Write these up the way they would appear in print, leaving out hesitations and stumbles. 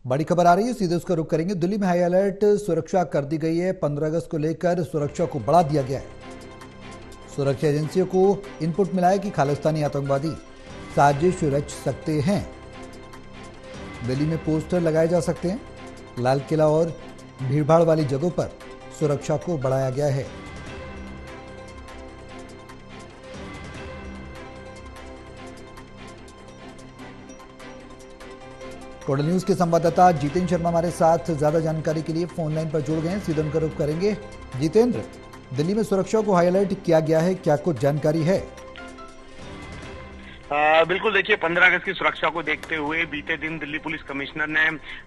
बड़ी खबर आ रही है, सीधे उसका रुख करेंगे। दिल्ली में हाई अलर्ट सुरक्षा कर दी गई है। 15 अगस्त को लेकर सुरक्षा को बढ़ा दिया गया है। सुरक्षा एजेंसियों को इनपुट मिला है कि खालिस्तानी आतंकवादी साजिश रच सकते हैं। दिल्ली में पोस्टर लगाए जा सकते हैं। लाल किला और भीड़भाड़ वाली जगहों पर सुरक्षा को बढ़ाया गया है। टोडल न्यूज के संवाददाता जितेंद्र शर्मा हमारे साथ ज्यादा जानकारी के लिए फोन लाइन पर जुड़ गए हैं। सीधे उनका रुख करेंगे। जितेंद्र, दिल्ली में सुरक्षा को हाई अलर्ट किया गया है, क्या कुछ जानकारी है? बिल्कुल, देखिए 15 अगस्त की सुरक्षा को देखते हुए बीते दिन दिल्ली पुलिस कमिश्नर ने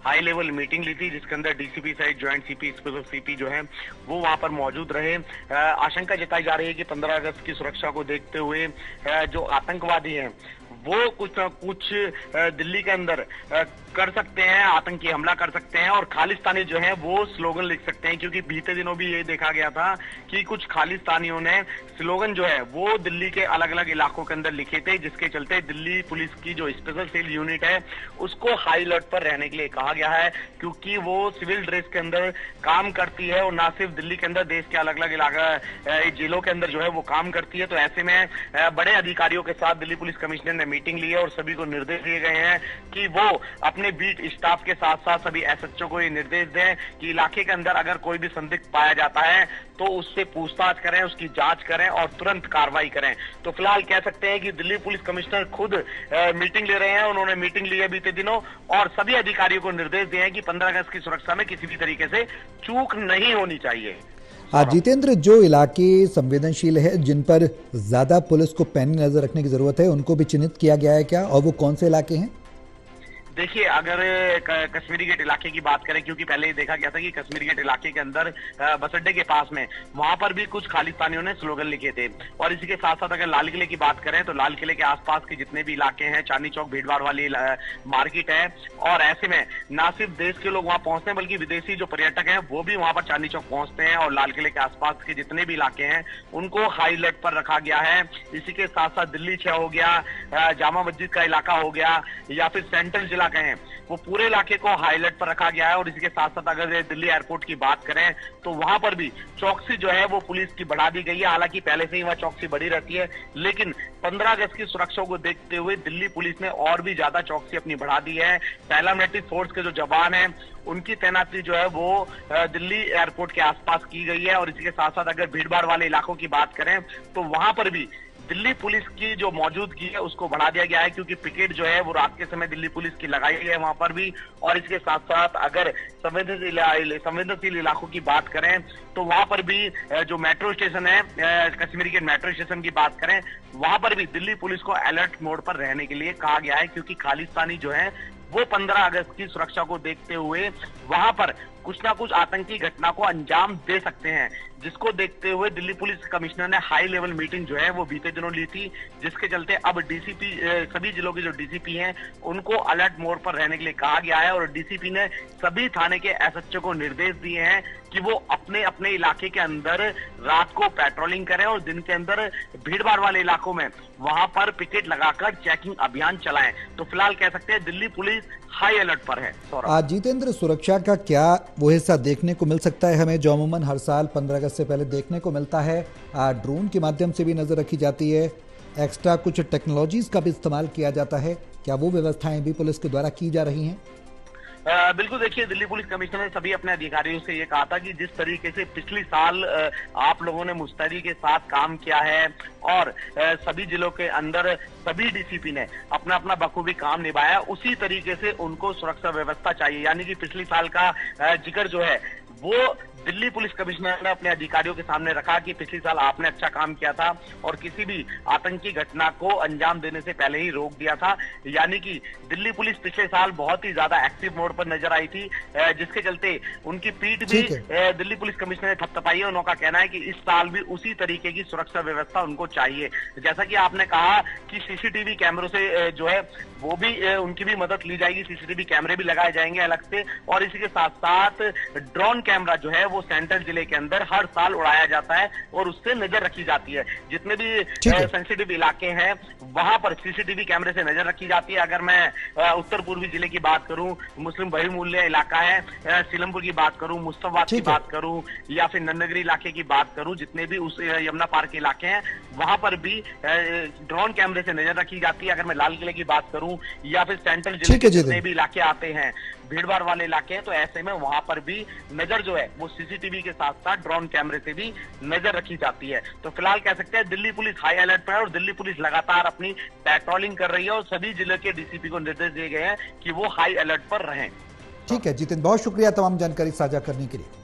हाई लेवल मीटिंग ली थी, जिसके अंदर डीसीपी सहित ज्वाइंट सीपी, स्पेशल सीपी जो है वो वहां पर मौजूद रहे। आशंका जताई जा रही है कि 15 अगस्त की सुरक्षा को देखते हुए जो आतंकवादी हैं वो कुछ न कुछ दिल्ली के अंदर कर सकते हैं, आतंकी हमला कर सकते हैं और खालिस्तानी जो है वो स्लोगन लिख सकते हैं, क्योंकि बीते दिनों भी ये देखा गया था कि कुछ खालिस्तानियों ने स्लोगन जो है वो दिल्ली के अलग अलग इलाकों के अंदर लिखे थे, जिसके चलते दिल्ली पुलिस की जो स्पेशल सेल यूनिट है उसको हाई अलर्ट पर रहने के लिए कहा गया है, क्योंकि वो सिविल ड्रेस के अंदर काम करती है और ना सिर्फ दिल्ली के अंदर देश के अलग अलग इलाका जेलों के अंदर जो है वो काम करती है। तो ऐसे में बड़े अधिकारियों के साथ दिल्ली पुलिस कमिश्नर ने मीटिंग ली है और सभी को निर्देश दिए गए हैं कि वो अपने बीट स्टाफ के साथ साथ सभी एसएचओ को ये निर्देश दें कि इलाके के अंदर अगर कोई भी संदिग्ध पाया जाता है तो उससे पूछताछ करें, उसकी जांच करें और तुरंत कार्रवाई करें। तो फिलहाल कह सकते हैं कि दिल्ली पुलिस कमिश्नर खुद मीटिंग ले रहे हैं। उन्होंने मीटिंग ली है बीते दिनों और सभी अधिकारियों को निर्देश दिए हैं कि 15 अगस्त की सुरक्षा में किसी भी तरीके से चूक नहीं होनी चाहिए। जितेंद्र, जो इलाके संवेदनशील है, जिन पर ज्यादा पुलिस को पैनी नजर रखने की जरूरत है, उनको भी चिन्हित किया गया है क्या, और वो कौन से इलाके हैं? देखिए, अगर कश्मीरी गेट इलाके की बात करें, क्योंकि पहले ही देखा गया था कि कश्मीरी गेट इलाके के अंदर बस अड्डे के पास में वहां पर भी कुछ खालिस्तानियों ने स्लोगन लिखे थे। और इसी के साथ साथ अगर लाल किले की बात करें तो लाल किले के आसपास के जितने भी इलाके हैं, चांदनी चौक भीड़भाड़ वाली मार्केट है, और ऐसे में ना सिर्फ देश के लोग वहां पहुंचते हैं बल्कि विदेशी जो पर्यटक हैं वो भी वहां पर चांदनी चौक पहुंचते हैं। और लाल किले के आसपास के जितने भी इलाके हैं उनको हाई अलर्ट पर रखा गया है। इसी के साथ साथ दिल्ली 6 हो गया, जामा मस्जिद का इलाका हो गया, या फिर सेंट्रल जिला कहें, वो पूरे इलाके को हाई अलर्ट पर रखा गया है। और इसके साथ साथ अगर दिल्ली एयरपोर्ट की बात करें तो वहां पर भी चौकसी जो है वो पुलिस की बढ़ा दी गई है। हालांकि पहले से ही वहां चौकसी बढ़ी रहती है, लेकिन 15 अगस्त की सुरक्षा को देखते हुए दिल्ली पुलिस ने और भी ज्यादा चौकसी अपनी बढ़ा दी है। पैरामिलिट्री फोर्स के जो जवान हैं उनकी तैनाती जो है वो दिल्ली एयरपोर्ट के आसपास की गई है। और इसी के साथ साथ अगर भीड़भाड़ वाले इलाकों की बात करें तो वहां पर भी दिल्ली पुलिस की जो मौजूदगी है उसको बढ़ा दिया गया है, क्योंकि पिकेट जो है वो रात के समय दिल्ली पुलिस की लगाई गई है वहां पर भी। और इसके साथ साथ अगर संवेदनशील इलाकों की बात करें तो वहां पर भी जो मेट्रो स्टेशन है, कश्मीरी के मेट्रो स्टेशन की बात करें, वहां पर भी दिल्ली पुलिस को अलर्ट मोड पर रहने के लिए कहा गया है, क्योंकि खालिस्तानी जो है वो 15 अगस्त की सुरक्षा को देखते हुए वहां पर कुछ ना कुछ आतंकी घटना को अंजाम दे सकते हैं, जिसको देखते हुए दिल्ली पुलिस कमिश्नर ने हाई लेवल मीटिंग जो है वो बीते दिनों ली थी, जिसके चलते अब डीसीपी सभी जिलों के जो डीसीपी हैं उनको अलर्ट मोड पर रहने के लिए कहा गया है। और डीसीपी ने सभी थाने के एसएचओ को निर्देश दिए हैं कि वो अपने अपने इलाके के अंदर रात को पेट्रोलिंग करें और दिन के अंदर भीड़भाड़ वाले इलाकों में वहां पर पिकेट लगाकर चेकिंग अभियान चलाएं। तो फिलहाल कह सकते हैं दिल्ली पुलिस हाई अलर्ट पर है। जितेंद्र, सुरक्षा का क्या वो हिस्सा देखने को मिल सकता है हमें जो अमूमन हर साल 15 अगस्त से पहले देखने को मिलता है? ड्रोन के माध्यम से भी नजर रखी जाती है, एक्स्ट्रा कुछ टेक्नोलॉजीज का भी इस्तेमाल किया जाता है, क्या वो व्यवस्थाएं भी पुलिस के द्वारा की जा रही हैं? बिल्कुल, देखिए दिल्ली पुलिस कमिश्नर ने सभी अपने अधिकारियों से ये कहा था कि जिस तरीके से पिछली साल आप लोगों ने मुस्तैदी के साथ काम किया है और सभी जिलों के अंदर सभी डीसीपी ने अपना अपना बखूबी काम निभाया, उसी तरीके से उनको सुरक्षा व्यवस्था चाहिए। यानी कि पिछली साल का जिक्र जो है वो दिल्ली पुलिस कमिश्नर ने अपने अधिकारियों के सामने रखा कि पिछली साल आपने अच्छा काम किया था और किसी भी आतंकी घटना को अंजाम देने से पहले ही रोक दिया था। यानी कि दिल्ली पुलिस पिछले साल बहुत ही ज्यादा एक्टिव मोड पर नजर आई थी, जिसके चलते उनकी पीठ भी दिल्ली पुलिस कमिश्नर ने थपथपाई है। उनका कहना है कि इस साल भी उसी तरीके की सुरक्षा व्यवस्था उनको चाहिए। जैसा कि आपने कहा कि सीसीटीवी कैमरों से जो है वो भी उनकी भी मदद ली जाएगी, सीसीटीवी कैमरे भी लगाए जाएंगे अलग से। और इसी के साथ साथ ड्रोन कैमरा जो है वो सेंट्रल जिले के अंदर हर साल उड़ाया जाता है और उससे नजर रखी जाती है। जितने भी सेंसिटिव इलाके हैं वहां पर सीसीटीवी कैमरे से नजर रखी जाती है। अगर मैं उत्तर पूर्वी जिले की बात करूं, मुस्लिम बहुमूल्य इलाका है, सीलमपुर की बात करूं, मुस्तफाबाद की बात करूं या फिर नन्नगरी इलाके की बात करूं, जितने भी उस यमुना पार के इलाके हैं वहां पर भी ड्रोन कैमरे से नजर रखी जाती है। अगर मैं लाल किले की बात करूं या फिर सेंट्रल जिले के जितने भी इलाके आते हैं, भीड़ भाड़ वाले इलाके हैं, तो ऐसे में वहां पर भी नजर जो है वो सीसीटीवी के साथ साथ ड्रोन कैमरे से भी नजर रखी जाती है। तो फिलहाल कह सकते हैं दिल्ली पुलिस हाई अलर्ट पर है और दिल्ली पुलिस लगातार अपनी पेट्रोलिंग कर रही है और सभी जिले के डीसीपी को निर्देश दिए गए हैं कि वो हाई अलर्ट पर रहें। ठीक है जितिन, बहुत शुक्रिया तमाम जानकारी साझा करने के लिए।